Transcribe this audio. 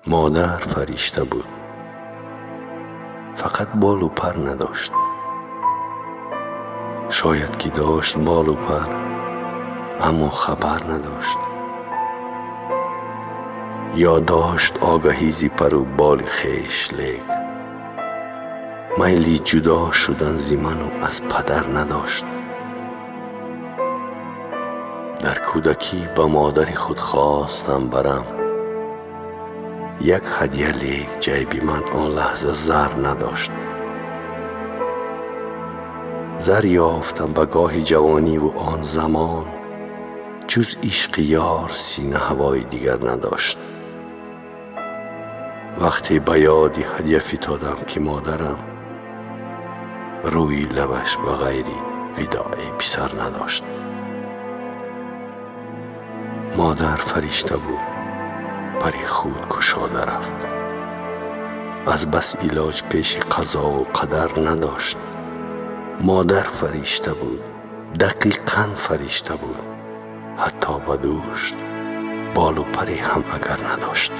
مادر فریشته بود، فقط بال و پر نداشت. شاید که داشت بال و پر، اما خبر نداشت. یا داشت آگاهی زی پر و بال خیش، لیک میلی جدا شدن زی منو از پدر نداشت. در کودکی با مادری خود خواستم برم یک هدیه، لیک جیبی من آن لحظه زر نداشت. زر یافتم به گاه جوانی و آن زمان جز عشق یار سینه هوای دیگر نداشت. وقتی به یادی هدیه فتادم که مادرم روی لبش به غیری وداع پسر نداشت. مادر فریشته بود، پری خود کشاده رفت. از بس علاج پیش قضا و قدر نداشت. مادر فریشته بود، دقیقاً فریشته بود، حتی بدوشت بال و پری هم اگر نداشت.